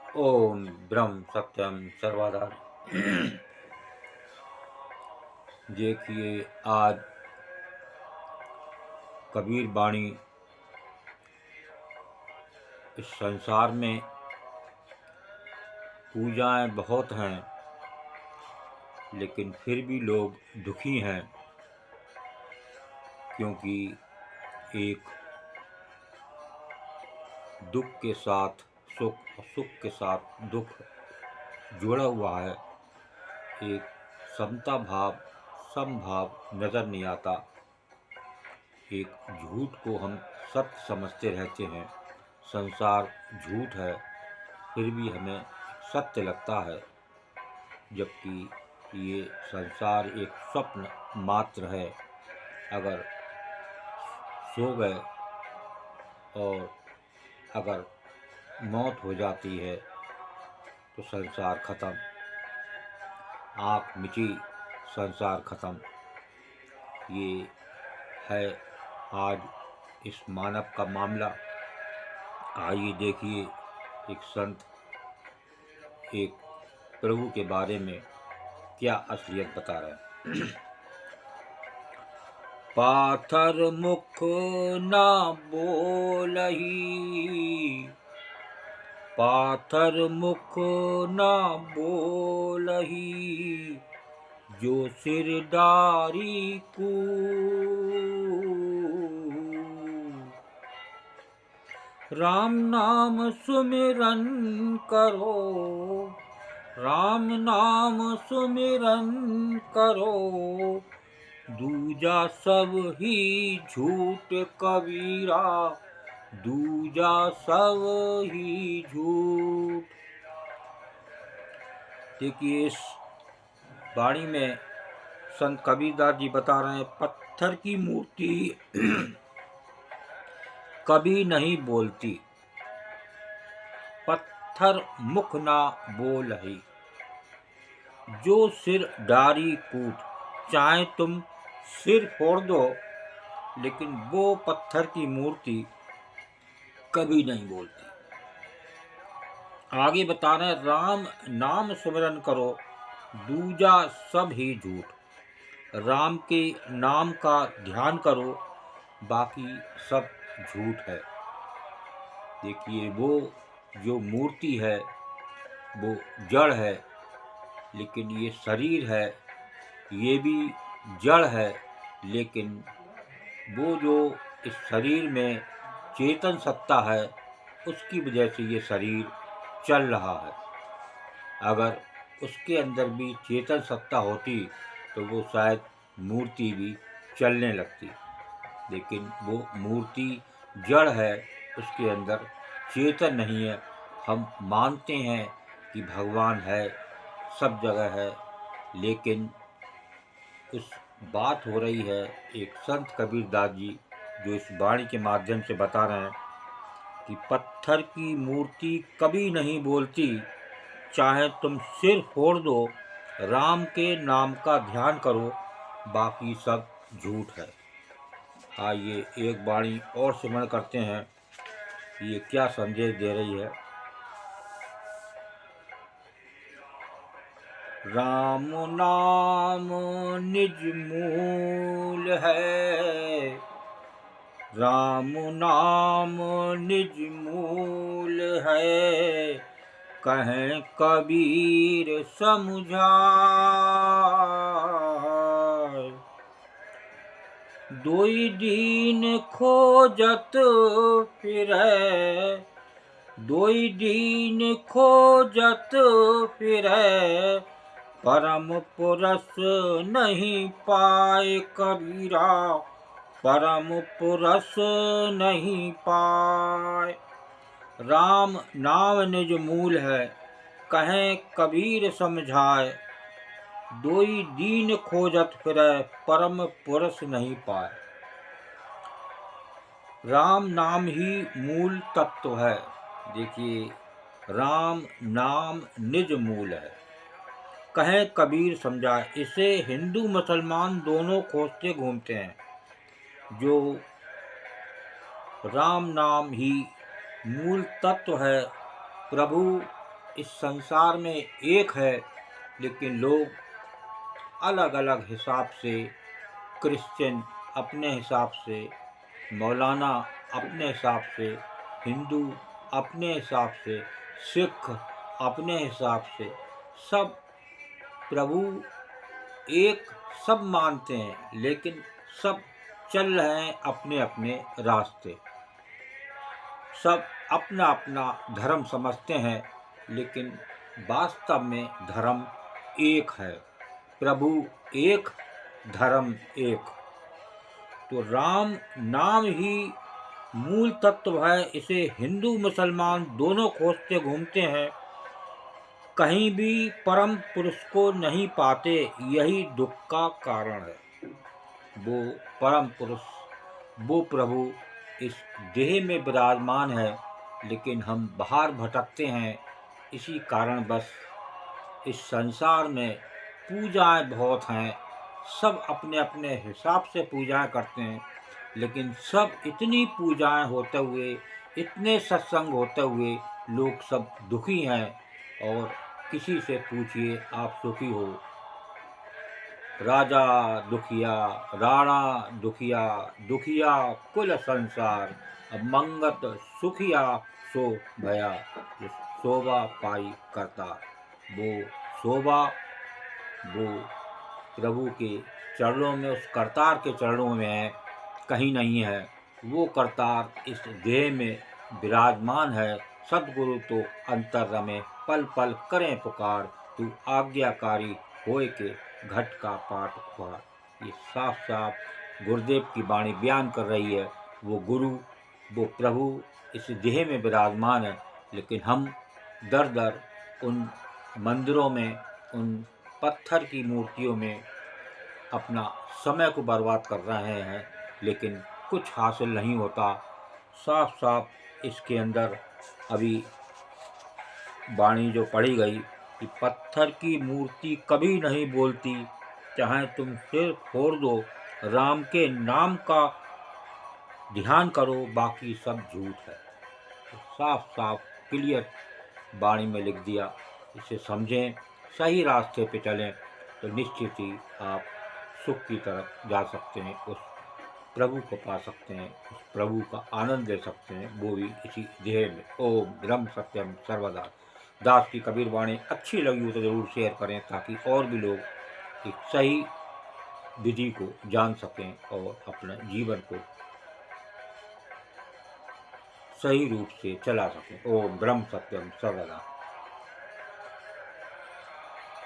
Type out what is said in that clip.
ओम ब्रह्म सत्यम सर्वधारी। देखिए, आज कबीर बाणी इस संसार में पूजाएं बहुत हैं, लेकिन फिर भी लोग दुखी हैं, क्योंकि एक दुख के साथ सुख और सुख के साथ दुख जुड़ा हुआ है। एक समता भाव, समभाव नज़र नहीं आता। एक झूठ को हम सत्य समझते रहते हैं। संसार झूठ है, फिर भी हमें सत्य लगता है, जबकि ये संसार एक स्वप्न मात्र है। अगर सो गए और अगर मौत हो जाती है तो संसार खत्म, आँख मिची, संसार खत्म। ये है आज इस मानव का मामला। आइए देखिए, एक संत एक प्रभु के बारे में क्या असलियत बता रहे हैं। पाथर मुख ना बोलही, पाथर मुख ना बोलही, जो सिरदारी को राम नाम सुमिरन करो, राम नाम सुमिरन करो, दूजा सब ही झूठ कबीरा, दूजा सब ही झूठ। देखिए, इस वाणी में संत कबीरदास जी बता रहे हैं, पत्थर की मूर्ति कभी नहीं बोलती, पत्थर मुख ना बोलही, जो सिर डारी कूट। चाहे तुम सिर फोड़ दो, लेकिन वो पत्थर की मूर्ति कभी नहीं बोलती। आगे बता रहे हैं, राम नाम सुमिरन करो, दूजा सब ही झूठ। राम के नाम का ध्यान करो, बाकी सब झूठ है। देखिए, वो जो मूर्ति है वो जड़ है, लेकिन ये शरीर है, ये भी जड़ है। लेकिन वो जो इस शरीर में चेतन सत्ता है, उसकी वजह से ये शरीर चल रहा है। अगर उसके अंदर भी चेतन सत्ता होती तो वो शायद मूर्ति भी चलने लगती, लेकिन वो मूर्ति जड़ है, उसके अंदर चेतन नहीं है। हम मानते हैं कि भगवान है, सब जगह है, लेकिन उस बात हो रही है एक संत कबीरदास जी जो इस वाणी के माध्यम से बता रहे हैं कि पत्थर की मूर्ति कभी नहीं बोलती, चाहे तुम सिर फोड़ दो, राम के नाम का ध्यान करो, बाकी सब झूठ है। आइए एक वाणी और स्मरण करते हैं, ये क्या संदेश दे रही है। राम नाम निज मूल है, राम नाम निज मूल है, कहें कबीर समझाए। दोई दीन खोजत फिरै, दोई दीन खोजत फिरै, परम पुरस नहीं पाए कबीरा, परम पुरस नहीं पाए। राम नाम निज मूल है, कहें कबीर समझाए, दोई दीन खोजत फिरै, परम पुरस नहीं पाए। राम नाम ही मूल तत्व है। देखिए, राम नाम निज मूल है, कहें कबीर समझाए। इसे हिंदू मुसलमान दोनों खोजते घूमते हैं। जो राम नाम ही मूल तत्व है, प्रभु इस संसार में एक है, लेकिन लोग अलग अलग हिसाब से, क्रिश्चियन अपने हिसाब से, मौलाना अपने हिसाब से, हिंदू अपने हिसाब से, सिख अपने हिसाब से, सब प्रभु एक सब मानते हैं, लेकिन सब चल रहे हैं अपने अपने रास्ते। सब अपना अपना धर्म समझते हैं, लेकिन वास्तव में धर्म एक है। प्रभु एक, धर्म एक। तो राम नाम ही मूल तत्व है। इसे हिंदू मुसलमान दोनों खोजते घूमते हैं, कहीं भी परम पुरुष को नहीं पाते। यही दुख का कारण है। वो परम पुरुष, वो प्रभु इस देह में विराजमान है, लेकिन हम बाहर भटकते हैं। इसी कारण बस इस संसार में पूजाएं बहुत हैं, सब अपने अपने हिसाब से पूजाएं करते हैं, लेकिन सब इतनी पूजाएं होते हुए, इतने सत्संग होते हुए लोग सब दुखी हैं। और किसी से पूछिए आप सुखी हो? राजा दुखिया, राणा दुखिया, दुखिया कुल संसार, अब मंगत सुखिया सो भया, शोभा पाई करता। वो शोभा वो प्रभु के चरणों में, उस करतार के चरणों में है, कहीं नहीं है। वो करतार इस देह में विराजमान है। सद्गुरु तो अंतर रमे, पल पल करें पुकार, तू आज्ञाकारी होए के घट का पाठ खुआर। ये साफ साफ गुरुदेव की वाणी बयान कर रही है। वो गुरु, वो प्रभु इस देह में विराजमान है, लेकिन हम दर दर उन मंदिरों में, उन पत्थर की मूर्तियों में अपना समय को बर्बाद कर रहे हैं, लेकिन कुछ हासिल नहीं होता। साफ साफ इसके अंदर अभी वाणी जो पढ़ी गई कि पत्थर की मूर्ति कभी नहीं बोलती, चाहे तुम सिर फोड़ दो, राम के नाम का ध्यान करो, बाकी सब झूठ है। तो साफ साफ क्लियर वाणी में लिख दिया। इसे समझें, सही रास्ते पे चलें, तो निश्चित ही आप सुख की तरफ जा सकते हैं, उस प्रभु को पा सकते हैं, उस प्रभु का आनंद ले सकते हैं, वो भी इसी देह में। ओम ब्रह्म सत्यम सर्वदा। दास की कबीर वाणी अच्छी लगी हो तो ज़रूर शेयर करें, ताकि और भी लोग एक सही विधि को जान सकें और अपने जीवन को सही रूप से चला सकें। ओम ब्रह्म सत्यम सर्वदा।